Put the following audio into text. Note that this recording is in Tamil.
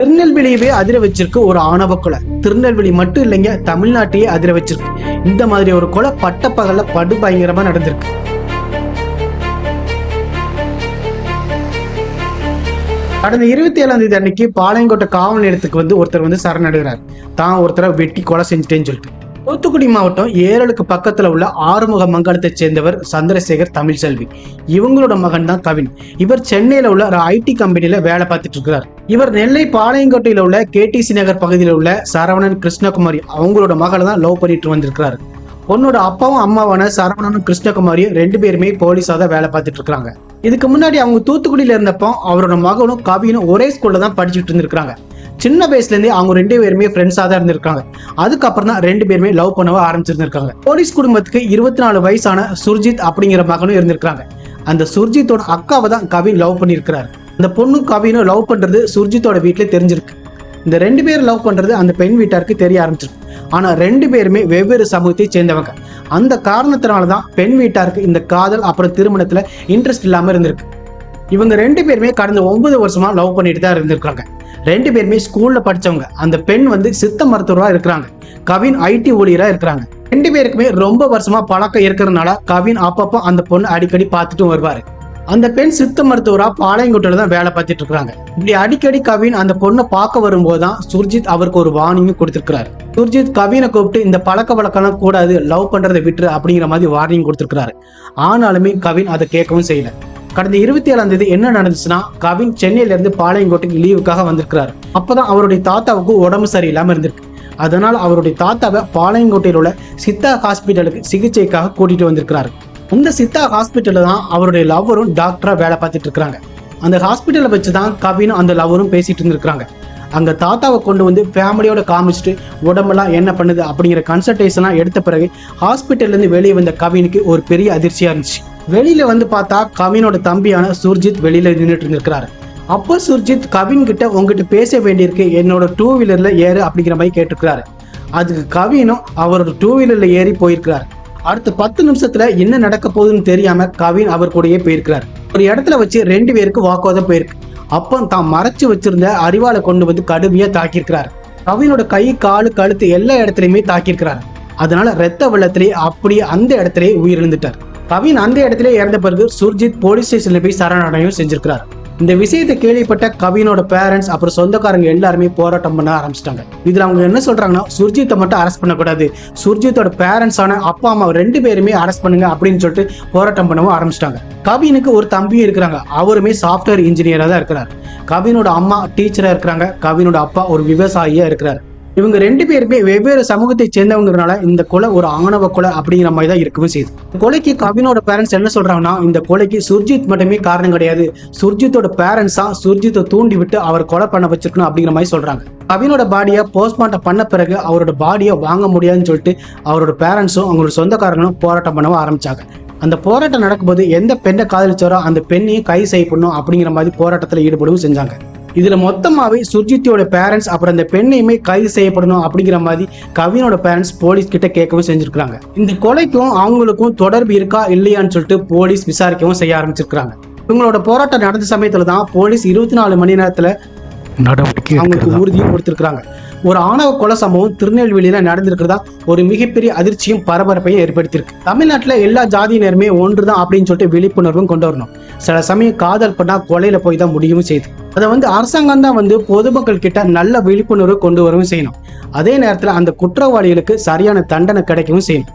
திருநெல்வேலியவே அதிர வச்சிருக்கு ஒரு ஆணவ கொலை. திருநெல்வேலி மட்டும் இல்லைங்க, தமிழ்நாட்டையே அதிர வச்சிருக்கு. இந்த மாதிரி ஒரு கொலை பட்டப்பகல்ல படு பயங்கரமா நடந்திருக்கு. கடந்த 27ஆம் தேதி அன்னைக்கு பாளையங்கோட்டை காவல் நிலையத்துக்கு ஒருத்தர் சரணடைகிறார். தான் ஒருத்தரை வெட்டி கொலை செஞ்சுட்டேன்னு சொல்லிட்டு. தூத்துக்குடி மாவட்டம் ஏரலுக்கு பக்கத்துல உள்ள ஆறுமுக மங்கலத்தை சேர்ந்தவர் சந்திரசேகர் தமிழ்செல்வி. இவங்களோட மகன் தான் கவின். இவர் சென்னையில உள்ள ஒரு ஐடி கம்பெனில வேலை பார்த்துட்டு இருக்கிறார். இவர் நெல்லை பாளையங்கோட்டையில உள்ள கேடிசி நகர் பகுதியில் உள்ள சரவணன் கிருஷ்ணகுமாரி அவங்களோட மகளை தான் லவ் பண்ணிட்டு வந்திருக்கிறாரு. பொண்ணோட அப்பாவும் அம்மாவான சரவணனும் கிருஷ்ணகுமாரியும் 2 பேருமே போலீஸா தான் வேலை பார்த்துட்டு இருக்காங்க. இதுக்கு முன்னாடி அவங்க தூத்துக்குடியில இருந்தப்போ அவரோட மகனும் கவினும் ஒரே ஸ்கூல்ல தான் படிச்சுட்டு இருந்திருக்காங்க. சின்ன வயசுல இருந்தே அவங்க 2 பேருமே ஃப்ரெண்ட்ஸா தான் இருந்திருக்காங்க. அதுக்கப்புறம் தான் 2 பேருமே லவ் பண்ணவ ஆரம்பிச்சிருந்திருக்காங்க. போலீஸ் குடும்பத்துக்கு 24 வயசான சுர்ஜித் அப்படிங்கிற மகனும் இருந்திருக்காங்க. அந்த சுர்ஜித்தோட அக்காவை தான் கவின் லவ் பண்ணியிருக்கிறாரு. அந்த பொண்ணும் கவினும் லவ் பண்றது சுர்ஜித்தோட வீட்டுல தெரிஞ்சிருக்கு. இந்த 2 பேரும் லவ் பண்றது அந்த பெண் வீட்டாருக்கு தெரிய ஆரம்பிச்சிருக்கு. ஆனா 2 பேருமே வெவ்வேறு சமூகத்தை சேர்ந்தவங்க. அந்த காரணத்தினாலதான் பெண் வீட்டாருக்கு இந்த காதல் அப்புறம் திருமணத்துல இன்ட்ரெஸ்ட் இல்லாம இருந்திருக்கு. இவங்க 2 பேருமே கடந்த 9 வருஷமா லவ் பண்ணிட்டு தான் இருந்திருக்காங்க. 2 பேருமே ஸ்கூல்ல படிச்சவங்க. அந்த பெண் சித்த மருத்துவரா இருக்கிறாங்க. கவின் ஐடி ஊழியரா இருக்கிறாங்க. 2 பேருக்குமே ரொம்ப வருஷமா பழக்கம் இருக்கிறதுனால கவின் அப்பப்போ அந்த பொண்ணு அடிக்கடி பார்த்துட்டும் வருவாரு. அந்த பெண் சித்த மருத்துவரா பாளையங்கோட்டையில தான் வேலை பார்த்துட்டு இருக்காங்க. இப்படி அடிக்கடி கவின் அந்த பொண்ணை பார்க்க வரும்போதுதான் சுர்ஜித் அவருக்கு ஒரு வார்னிங் கொடுத்திருக்கிறாரு. சுர்ஜித் கவினை கூப்பிட்டு இந்த பழக்க வழக்கம் கூடாது, லவ் பண்றதை விட்டுரு அப்படிங்கிற மாதிரி வார்னிங் கொடுத்திருக்கிறாரு. ஆனாலுமே கவின் அதை கேட்கவும் செய்யல. கடந்த 27ஆம் தேதி என்ன நடந்துச்சுன்னா, கவின் சென்னையில இருந்து பாளையங்கோட்டைக்கு லீவுக்காக வந்திருக்கிறாரு. அப்பதான் அவருடைய தாத்தாவுக்கு உடம்பு சரியில்லாம இருந்திருக்கு. அதனால அவருடைய தாத்தாவை பாளையங்கோட்டையில் உள்ள சித்தா ஹாஸ்பிட்டலுக்கு சிகிச்சைக்காக கூட்டிட்டு வந்திருக்கிறாரு. அந்த சித்தா ஹாஸ்பிட்டல்ல தான் அவருடைய லவ்வரும் டாக்டரா வேலை பார்த்துட்டு இருக்காங்க. அந்த ஹாஸ்பிட்டலை வச்சுதான் கவினும் அந்த லவ்வரும் பேசிட்டு இருந்திருக்காங்க. அங்க தாத்தாவை கொண்டு ஃபேமிலியோட காமிச்சிட்டு உடம்பெல்லாம் என்ன பண்ணுது அப்படிங்கிற கன்சல்டேஷன்லாம் எடுத்த பிறகு ஹாஸ்பிட்டல்ல இருந்து வெளியே வந்த கவினுக்கு ஒரு பெரிய அதிர்ச்சியா இருந்துச்சு. வெளியில பார்த்தா கவினோட தம்பியான சுர்ஜித் வெளியில நின்றுட்டு இருந்திருக்கிறாரு. அப்போ சுர்ஜித் கவின் கிட்ட உங்ககிட்ட பேச வேண்டியிருக்கு, என்னோட 2 வீலர்ல ஏறு அப்படிங்கிற மாதிரி கேட்டிருக்கிறாரு. அதுக்கு கவினும் அவரோட 2 வீலர்ல ஏறி போயிருக்கிறாரு. அடுத்த 10 நிமிஷத்துல என்ன நடக்க போகுதுன்னு தெரியாம கவின் அவர் கூடயே போயிருக்கிறார். ஒரு இடத்துல வச்சு 2 பேருக்கு வாக்குவாதம் போயிருக்கு. அப்போ தான் மறைச்சு வச்சிருந்த அரிவாளை கொண்டு கடுமையா தாக்கியிருக்கிறாரு. கவினோட கை, காலு, கழுத்து எல்லா இடத்துலயுமே தாக்கியிருக்கிறாரு. அதனால ரத்த வெள்ளத்திலேயே அப்படியே அந்த இடத்திலேயே உயிரிழந்துட்டார். கவின் அந்த இடத்துல இறந்த பிறகு சுர்ஜித் போலீஸ் ஸ்டேஷன்ல போய் சரணடையும் செஞ்சிருக்கிறார். இந்த விஷயத்தை கேள்விப்பட்ட கவினோட பேரண்ட்ஸ் அப்புறம் சொந்தக்காரங்க எல்லாருமே போராட்டம் பண்ண ஆரம்பிச்சிட்டாங்க. இதுல அவங்க என்ன சொல்றாங்கன்னா, சுர்ஜித்தை மட்டும் அரெஸ்ட் பண்ணக்கூடாது, சுர்ஜித்தோட பேரண்ட்ஸான அப்பா அம்மா 2 பேருமே அரெஸ்ட் பண்ணுங்க அப்படின்னு சொல்லிட்டு போராட்டம் பண்ணவும் ஆரம்பிச்சிட்டாங்க. கவினுக்கு ஒரு தம்பியும் இருக்கிறாங்க. அவருமே சாஃப்ட்வேர் இன்ஜினியரா தான் இருக்கிறார். கவினோட அம்மா டீச்சரா இருக்கிறாங்க. கவினோட அப்பா ஒரு விவசாயியா இருக்கிறார். இவங்க 2 பேருமே வெவ்வேறு சமூகத்தை சேர்ந்தவங்கிறதுனால இந்த கொலை ஒரு ஆணவ கொலை அப்படிங்கிற மாதிரி தான் இருக்கவும் செய்யுது. கொலைக்கு கவினோட பேரண்ட்ஸ் என்ன சொல்றாங்கன்னா, இந்த கொலைக்கு சுர்ஜித் மட்டுமே காரணம் கிடையாது, சுர்ஜித்தோட பேரண்ட்ஸ் தான் சுர்ஜித்தை தூண்டி விட்டு அவர் கொலை பண்ண வச்சிருக்கணும் அப்படிங்கிற மாதிரி சொல்றாங்க. கவினோட பாடியை போஸ்ட்மார்ட்டம் பண்ண பிறகு அவரோட பாடியை வாங்க முடியாதுன்னு சொல்லிட்டு அவரோட பேரண்ட்ஸும் அவங்களோட சொந்தக்காரங்களும் போராட்டம் பண்ணவும் ஆரம்பிச்சாங்க. அந்த போராட்டம் நடக்கும்போது எந்த பெண்ணை காதலிச்சாரோ அந்த பெண்ணையும் கைது செய்யப்படணும் அப்படிங்கிற மாதிரி போராட்டத்தில் ஈடுபடவும் செஞ்சாங்க. இதுல மொத்தமாவே சுர்ஜித்தோட பேரண்ட்ஸ் அப்புறம் அந்த பெண்ணையுமே கைது செய்யப்படணும் அப்படிங்கிற மாதிரி கவினோட பேரண்ட்ஸ் போலீஸ் கிட்ட கேட்கவும் செஞ்சிருக்காங்க. இந்த கொலைக்கும் அவங்களுக்கும் தொடர்பு இருக்கா இல்லையான்னு சொல்லிட்டு போலீஸ் விசாரிக்கவும் செய்ய ஆரம்பிச்சிருக்காங்க. இவங்களோட போராட்டம் நடந்த சமயத்துல தான் போலீஸ் 24 மணி நேரத்துல நடவடிக்கை அவங்களுக்கு உறுதியும் கொடுத்திருக்காங்க. ஒரு ஆணவ கொலை சம்பவம் திருநெல்வேலியில நடந்திருக்கிறதா ஒரு மிகப்பெரிய அதிர்ச்சியும் பரபரப்பையும் ஏற்படுத்தியிருக்கு. தமிழ்நாட்டுல எல்லா ஜாதியினருமே ஒன்றுதான் அப்படின்னு சொல்லிட்டு விழிப்புணர்வும் கொண்டு வரணும். சில சமயம் காதல் பண்ணா கொலையில போய் தான் முடியவும் செய்யுது. அதை அரசாங்கம் தான் பொதுமக்கள் கிட்ட நல்ல விழிப்புணர்வு கொண்டு வரவும் செய்யணும். அதே நேரத்துல அந்த குற்றவாளிகளுக்கு சரியான தண்டனை கிடைக்கவும் செய்யணும்.